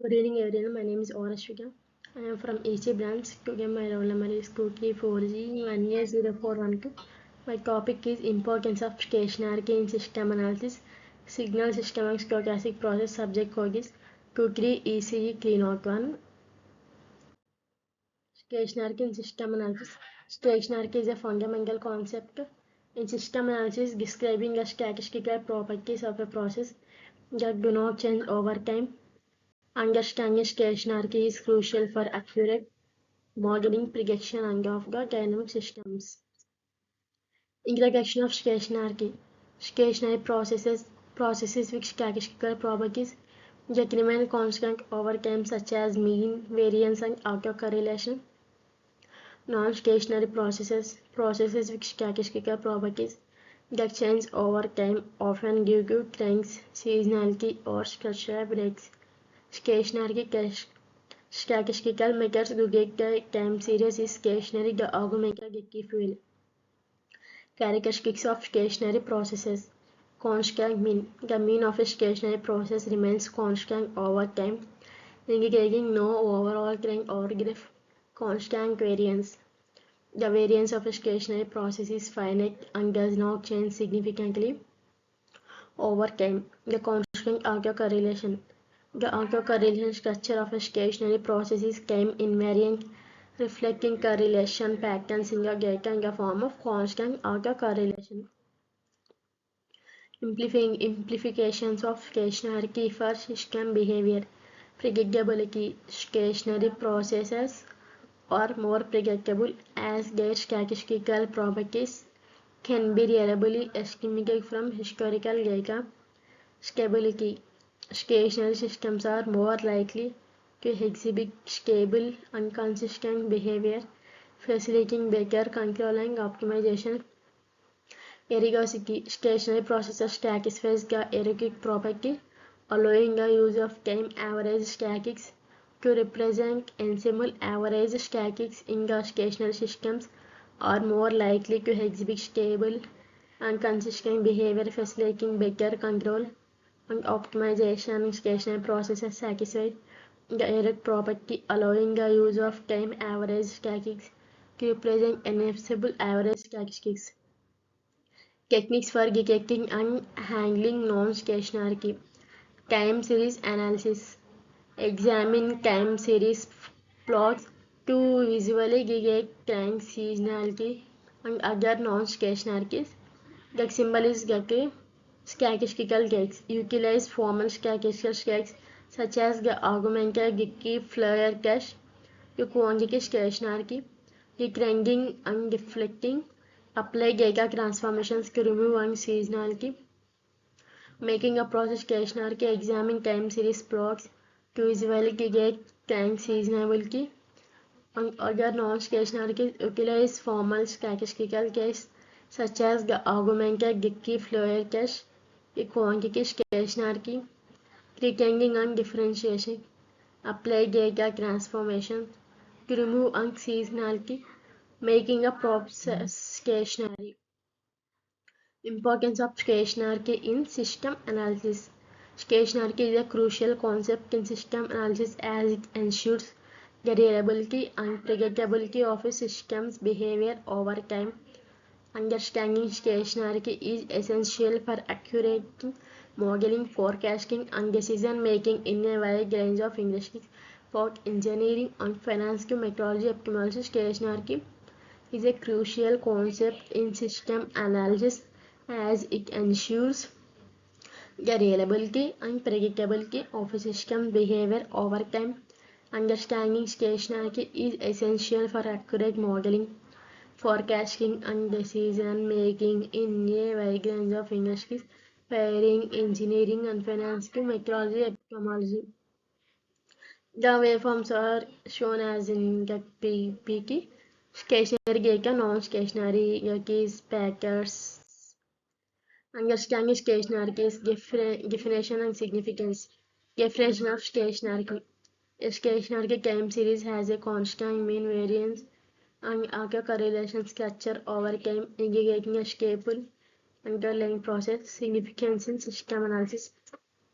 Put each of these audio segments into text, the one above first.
Good evening everyone, my name is Orashvika. I am from AC branch. Today my roll number is 234G 1A0412. My topic is importance of stationary key in system analysis. Signal system and stochastic process subject code is 23ECE 301. Stationary key in system analysis. Stationary key is a fundamental concept in system analysis describing the statistical properties of a process that do not change over time. Understanding stationarity is crucial for accurate modeling, prediction, and of the dynamic systems. Introduction of stationarity. Stationary processes with statistical properties that remain constant over time, such as mean, variance, and autocorrelation. Non-stationary processes with statistical properties that change over time, often due to trends, seasonality, or structural breaks. Stationary statistical methods to get the time series is stationary the argument key fuel. Characteristics of stationary processes. Constant mean. The mean of a stationary process remains constant over time, indicating no overall trend or graph. Constant variance. The variance of a stationary process is finite and does not change significantly over time. The constant autocorrelation. The autocorrelation structure of a stationary process is time invariant, reflecting correlation patterns in the data in the form of constant autocorrelation. Implications of stationarity for system behavior. Predictability. Stationary processes are more predictable as their statistical properties can be reliably estimated from historical data. Stability. Stationary systems are more likely to exhibit stable and consistent behavior, facilitating better control and optimization. Ergocity. Stationary processes satisfies the ergodic property, allowing the use of time average statistics to represent ensemble average statistics in the stationary systems are more likely to exhibit stable and consistent behavior, facilitating better control and optimization. Stationary processes satisfy the error property, allowing the use of time average statistics to represent ensemble average statistics. Techniques for detecting and handling non-stationarity. Time series analysis. Examine time series plots to visually detect time seasonality and other non-stationarities. The symbol is get statistical gates. Utilize formal statistical gates such as the augmented Dickey Floyer test to quantify stationarity, the trending and deflecting. Apply data transformations to remove unseasonality. Making a process stationarity. Examine time series plots to visually detect time seasonality and other non-stationarities. Utilize formal statistical tests such as the augmented Dickey Floyer test, the quantity stationarity, pretending and differentiation. Apply data transformation to remove unseasonality, making a process stationary. Importance of stationarity in system analysis. Stationarity is a crucial concept in system analysis as it ensures the reliability and predictability of a system's behavior over time. Understanding stationarity is essential for accurate modeling, forecasting, and decision making in a wide range of industries, from engineering and finance to metrology optimization. Stationarity is a crucial concept in system analysis as it ensures the reliability and predictability of a system's behavior over time. Understanding stationarity is essential for accurate modeling, forecasting, and decision making in a wide range of industries, varying engineering and finance to metrology ophthalmology. The waveforms are shown as in the PPT. Stationary data, non-stationary keys, packers. Understanding stationarity is definition and significance. Definition of stationarity. A stationary time series has a constant mean variance and autocorrelation structure over time, indicating a stable underlying process. Significance in system analysis.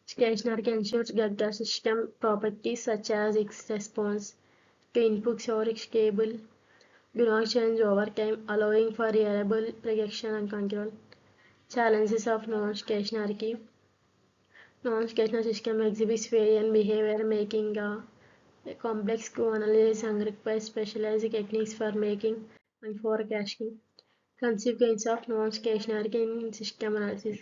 Stationary ensures Gagga system properties such as its response to inputs or its cable do not change over time, allowing for reliable projection and control. Challenges of non-stationary. Non-stationary system exhibits variant behavior, making a complex to analyze and requires specialized techniques for making and forecasting. Consequence of non-stationary in system analysis.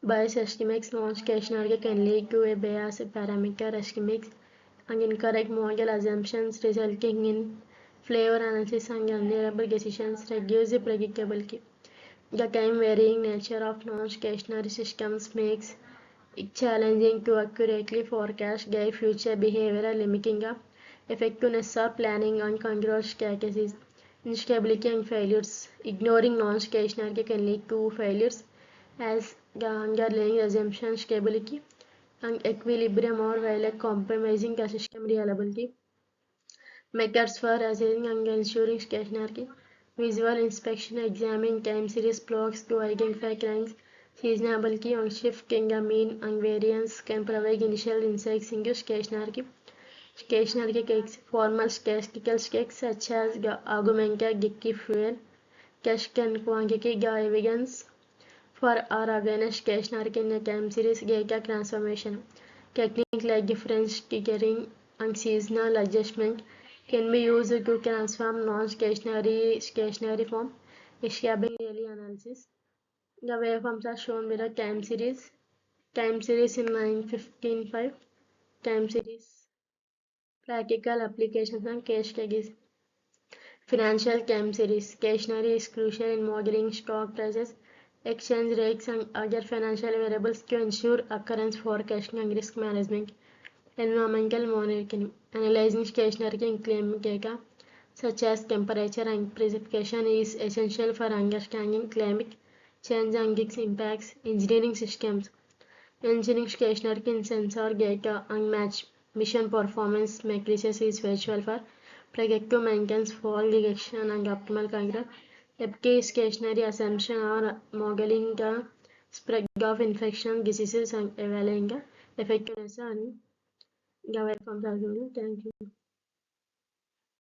Bias estimates non-stationary can lead to a biased parameter estimates and incorrect model assumptions, resulting in flavor analysis and unreliable decisions, reduce the predictability. The time-varying nature of non-stationary systems makes it challenging to accurately forecast their future behavior, limiting the effectiveness of planning and control strategies. Instability and failures. Ignoring non-stationary can lead to failures as the underlying assumption stability and equilibrium or while compromising the system reliability. Methods for assessing and ensuring stationarity. Visual inspection examine time series plots to identify crimes. Seasonality and shift in the mean and variance can provide initial insights into stationarity. Stationary checks, formal statistical checks such as the augmented diffusion test and quantitative evidence for or against stationarity in a time series data transformation. Techniques like difference triggering and seasonal adjustment can be used to transform non-stationary form, establishing daily analysis. The waveforms are shown with a time series in 9.15.5, time series, practical applications and case studies. Financial time series, stationary is crucial in modeling stock prices, exchange rates and other financial variables to ensure occurrence forecasting and risk management. Environmental monitoring, analyzing stationary and climate data such as temperature and precipitation is essential for understanding climate change and its impacts. Engineering systems, engineering stationary in sensor data and match mission performance matrices is virtual for predictive maintenance, fall detection and optimal control. FK stationary assumption or modeling the spread of infection diseases and evaluating the effectiveness and the waveforms are given. Thank you.